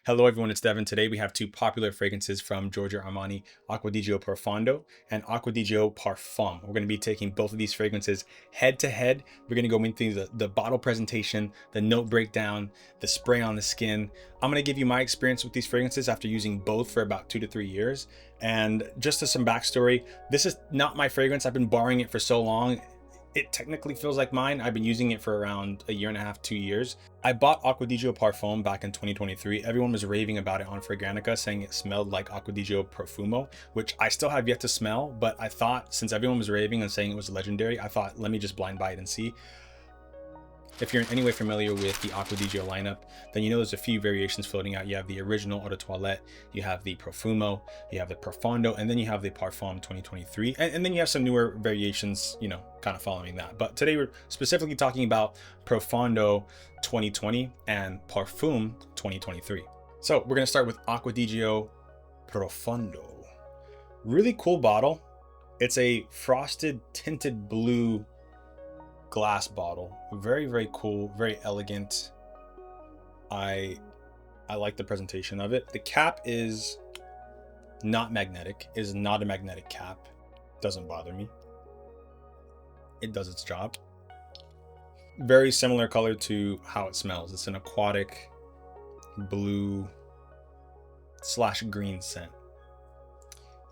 Hello everyone, it's Devin. Today we have two popular fragrances from Giorgio Armani, Acqua di Gio Profondo and Acqua di Gio Parfum. We're going to be taking both of these fragrances head to head. We're going to go into the bottle presentation, the note breakdown, the spray on the skin. I'm going to give you my experience with these fragrances after using both for about 2 to 3 years. And just as some backstory, this is not my fragrance. I've been borrowing it for so long. It technically feels like mine. I've been using it for around a year and a half, 2 years. I bought Acqua di Gio Parfum back in 2023. Everyone was raving about it on Fragrantica, saying it smelled like Acqua di Gio Profumo, which I still have yet to smell, but I thought since everyone was raving and saying it was legendary, I thought, let me just blind buy it and see. If you're in any way familiar with the Acqua di Gio lineup, then you know there's a few variations floating out. You have the original Eau de Toilette, you have the Profumo, you have the Profondo, and then you have the Parfum 2023. And then you have some newer variations, you know, kind of following that. But today we're specifically talking about Profondo 2020 and Parfum 2023. So we're going to start with Acqua di Gio Profondo. Really cool bottle. It's a frosted tinted blue glass bottle. Very, very cool, very elegant. I like the presentation of it. The cap is not magnetic, is not a magnetic cap. Doesn't bother me. It does its job. Very similar color to how it smells. It's an aquatic blue / green scent.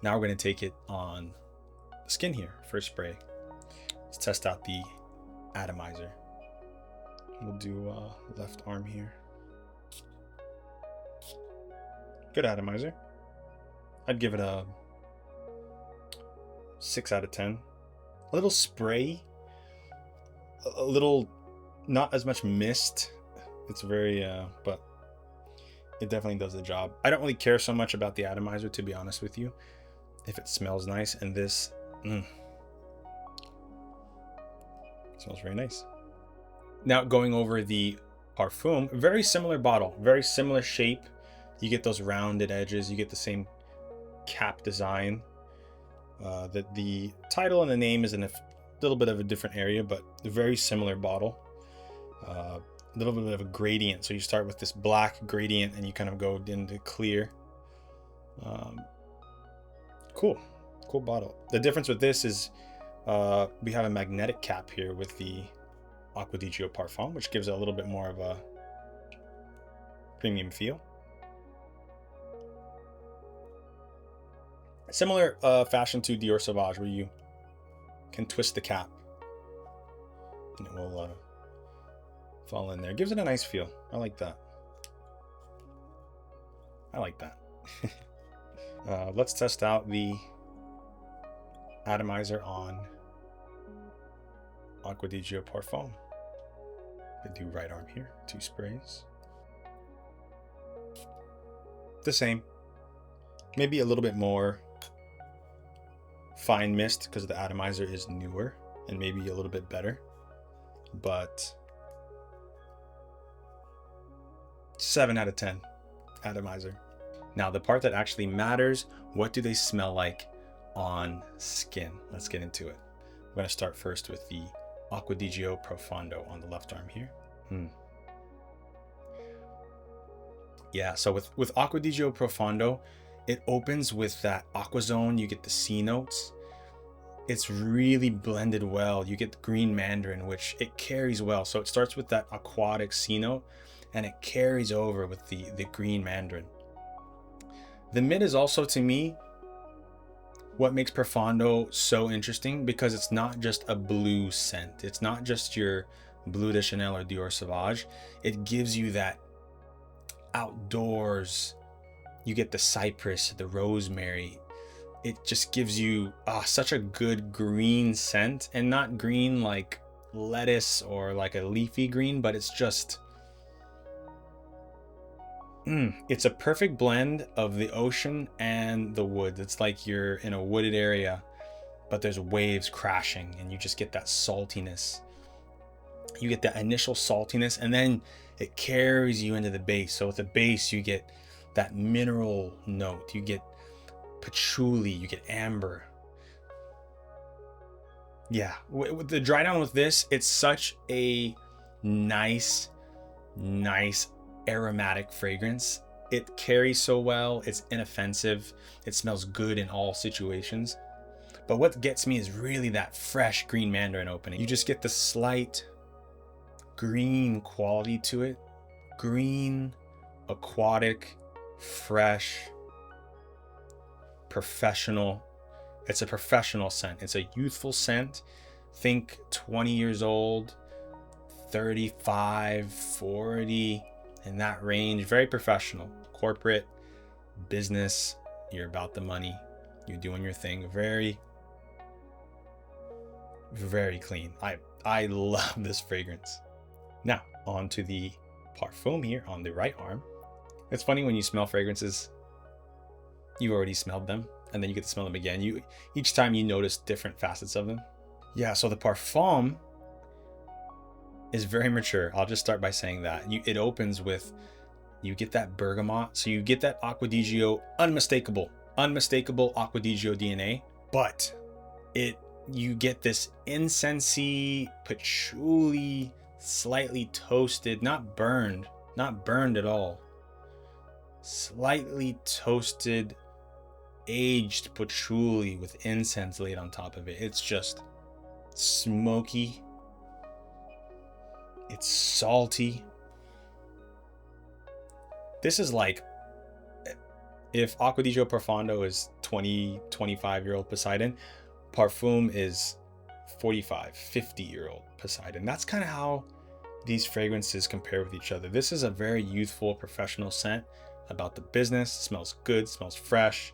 Now we're going to take it on the skin here. First spray. Let's test out the Atomizer. We'll do left arm here. Good atomizer. I'd give it a 6 out of 10. A little spray, a little not as much mist. It's very but it definitely does the job. I don't really care so much about the atomizer, to be honest with you, if it smells nice. And this smells very nice. Now going over the Parfum, very similar bottle, very similar shape. You get those rounded edges, you get the same cap design. The title and the name is in a little bit of a different area, but a very similar bottle. A little bit of a gradient. So you start with this black gradient and you kind of go into clear. Cool bottle. The difference with this is we have a magnetic cap here with the Acqua di Gio Parfum, which gives it a little bit more of a premium feel. Similar fashion to Dior Sauvage, where you can twist the cap and it will fall in there. Gives it a nice feel. I like that. Let's test out the Atomizer on Acqua di Gio Parfum. I do right arm here, 2 sprays. The same, maybe a little bit more fine mist because the Atomizer is newer and maybe a little bit better, but 7 out of 10 Atomizer. Now the part that actually matters, what do they smell like on skin? Let's get into it. I'm going to start first with the Acqua di Gio Profondo on the left arm here. Yeah, so with Acqua di Gio Profondo, it opens with that aqua zone. You get the C notes. It's really blended well. You get the green mandarin, which it carries well. So it starts with that aquatic C note and it carries over with the green mandarin. The mid is also, to me, what makes Profondo so interesting, because it's not just a blue scent. It's not just your Bleu de Chanel or Dior Sauvage. It gives you that outdoors. You get the cypress, the rosemary. It just gives you such a good green scent, and not green like lettuce or like a leafy green, but it's just it's a perfect blend of the ocean and the woods. It's like you're in a wooded area, but there's waves crashing and you just get that saltiness. You get that initial saltiness and then it carries you into the base. So with the base, you get that mineral note, you get patchouli, you get amber. Yeah, with the dry down with this, it's such a nice aromatic fragrance. It carries so well, it's inoffensive, it smells good in all situations. But what gets me is really that fresh green mandarin opening. You just get the slight green quality to it. Green, aquatic, fresh, professional. It's a professional scent. It's a youthful scent. Think 20 years old, 35, 40, in that range. Very professional, corporate, business. You're about the money. You're doing your thing. Very, very clean. I love this fragrance. Now, on to the parfum here on the right arm. It's funny when you smell fragrances, you already smelled them, and then you get to smell them again. Each time you notice different facets of them. Yeah, so the parfum is very mature. I'll just start by saying that. It opens with, you get that bergamot. So you get that Acqua di Gio, unmistakable Acqua di Gio DNA, but you get this incensey, patchouli, slightly toasted, not burned at all. Slightly toasted, aged patchouli with incense laid on top of it. It's just smoky. It's salty. This is like if Acqua di Gio Profondo is 25-year-old Poseidon, Parfum is 45, 50-year-old Poseidon. That's kind of how these fragrances compare with each other. This is a very youthful, professional scent about the business. It smells good, smells fresh,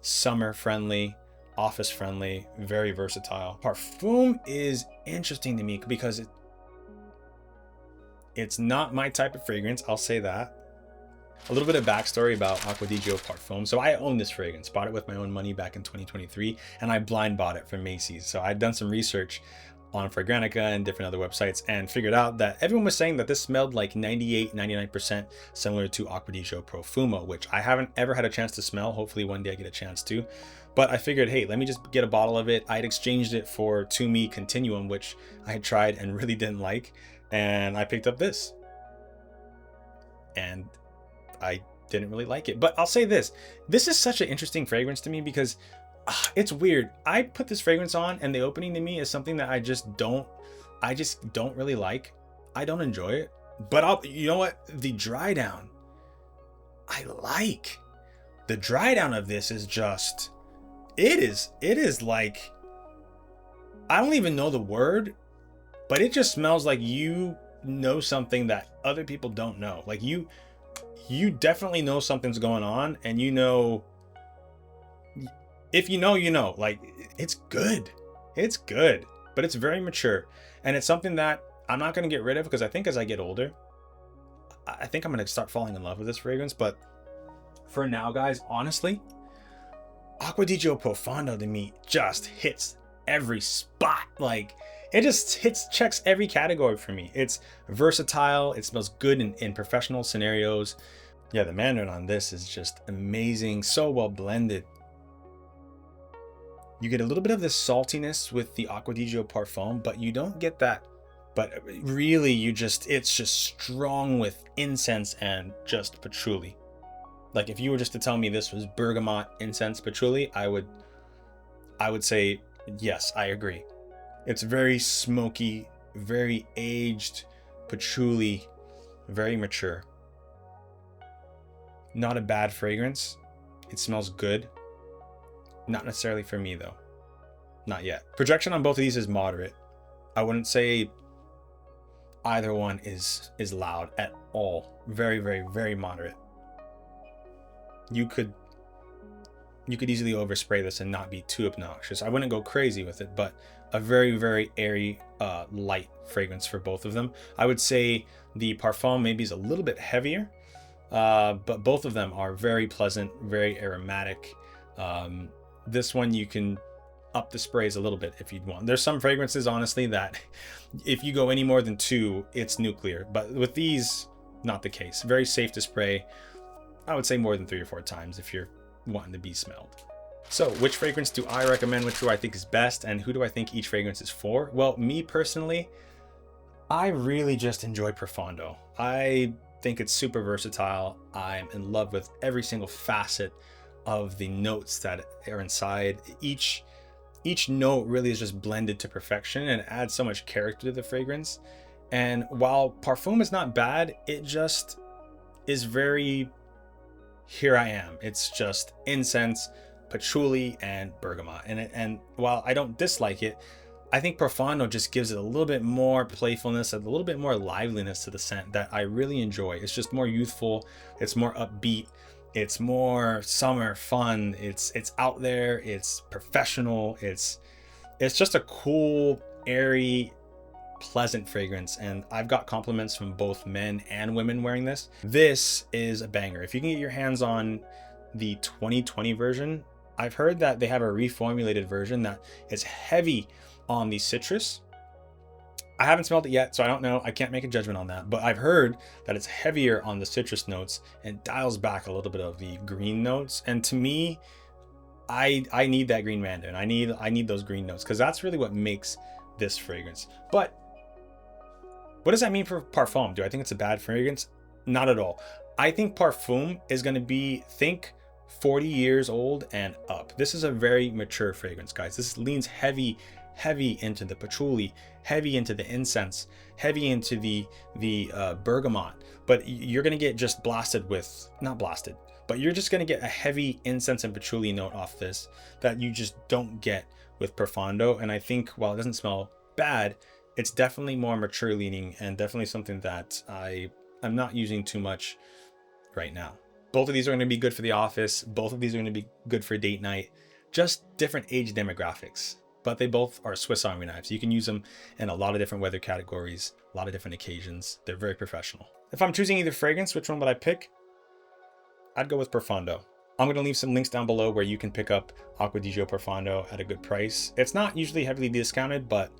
summer friendly, office friendly, very versatile. Parfum is interesting to me because it's not my type of fragrance, I'll say that. A little bit of backstory about Acqua di Gio Parfum. So I own this fragrance, bought it with my own money back in 2023, and I blind bought it from Macy's. So I'd done some research on Fragrantica and different other websites and figured out that everyone was saying that this smelled like 99% similar to Acqua di Gio Profumo, which I haven't ever had a chance to smell. Hopefully one day I get a chance to. But I figured, hey, let me just get a bottle of it. I'd exchanged it for To Me Continuum, which I had tried and really didn't like. And I picked up this. And I didn't really like it. But I'll say this. This is such an interesting fragrance to me because it's weird. I put this fragrance on and the opening to me is something that I just don't really like. I don't enjoy it. But you know what? The dry down, I like. The dry down of this is just, it is like, I don't even know the word, but it just smells like you know something that other people don't know. Like you definitely know something's going on, and you know, if you know, you know. Like, it's good. It's good, but it's very mature, and it's something that I'm not going to get rid of because I think as I get older, I think I'm going to start falling in love with this fragrance. But for now, guys, honestly, Acqua di Gio Profondo to me just hits every spot. Like, it just checks every category for me. It's versatile. It smells good in professional scenarios. Yeah, the mandarin on this is just amazing. So well blended. You get a little bit of this saltiness with the Acqua di Gio Parfum, but you don't get that. But really, it's just strong with incense and just patchouli. Like, if you were just to tell me this was bergamot, incense, patchouli, I would say, yes, I agree. It's very smoky, very aged, patchouli, very mature. Not a bad fragrance. It smells good. Not necessarily for me though. Not yet. Projection on both of these is moderate. I wouldn't say either one is loud at all. Very, very, very moderate. You could easily overspray this and not be too obnoxious. I wouldn't go crazy with it, but a very, very airy, light fragrance for both of them. I would say the Parfum maybe is a little bit heavier, but both of them are very pleasant, very aromatic. This one you can up the sprays a little bit if you'd want. There's some fragrances, honestly, that if you go any more than 2, it's nuclear. But with these, not the case. Very safe to spray. I would say more than 3 or 4 times if you're wanting to be smelled. So which fragrance do I recommend? Which do I think is best? And who do I think each fragrance is for? Well, me personally, I really just enjoy Profondo. think it's super versatile. I'm in love with every single facet of the notes that are inside. Each note really is just blended to perfection and adds so much character to the fragrance. And while parfum is not bad, it just is very, here I am. It's just incense, patchouli, and bergamot. And while I don't dislike it, I think Profondo just gives it a little bit more playfulness, a little bit more liveliness to the scent that I really enjoy. It's just more youthful, it's more upbeat, it's more summer fun, it's out there, it's professional, it's just a cool, airy, pleasant fragrance. And I've got compliments from both men and women wearing this. This is a banger. If you can get your hands on the 2020 version, I've heard that they have a reformulated version that is heavy on the citrus. I haven't smelled it yet, so I don't know. I can't make a judgment on that, but I've heard that it's heavier on the citrus notes and dials back a little bit of the green notes. And to me, I need that green mandarin. I need those green notes, because that's really what makes this fragrance. But what does that mean for parfum? Do I think it's a bad fragrance? Not at all. I think parfum is going to be, think 40 years old and up. This is a very mature fragrance, guys. This leans heavy into the patchouli, heavy into the incense, heavy into the bergamot. But you're going to get just blasted with, not blasted, but you're just going to get a heavy incense and patchouli note off this that you just don't get with Profondo. And I think while it doesn't smell bad, it's definitely more mature leaning and definitely something that I'm not using too much right now. Both of these are going to be good for the office. Both of these are going to be good for date night. Just different age demographics, but they both are Swiss Army knives. You can use them in a lot of different weather categories, a lot of different occasions. They're very professional. If I'm choosing either fragrance, which one would I pick? I'd go with Profondo. I'm going to leave some links down below where you can pick up Acqua di Gio Profondo at a good price. It's not usually heavily discounted, but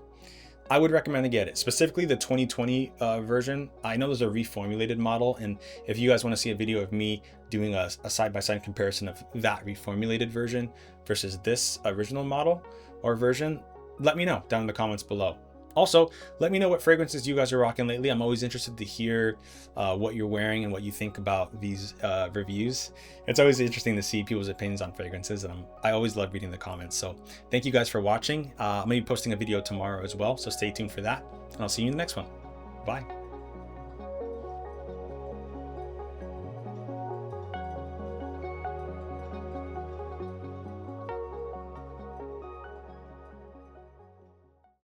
I would recommend to get it. Specifically the 2020 version. I know there's a reformulated model, and if you guys want to see a video of me doing a side-by-side comparison of that reformulated version versus this original model or version, let me know down in the comments below. Also, let me know what fragrances you guys are rocking lately. I'm always interested to hear what you're wearing and what you think about these reviews. It's always interesting to see people's opinions on fragrances, and I always love reading the comments. So thank you guys for watching. I'm going to be posting a video tomorrow as well, so stay tuned for that, and I'll see you in the next one. Bye.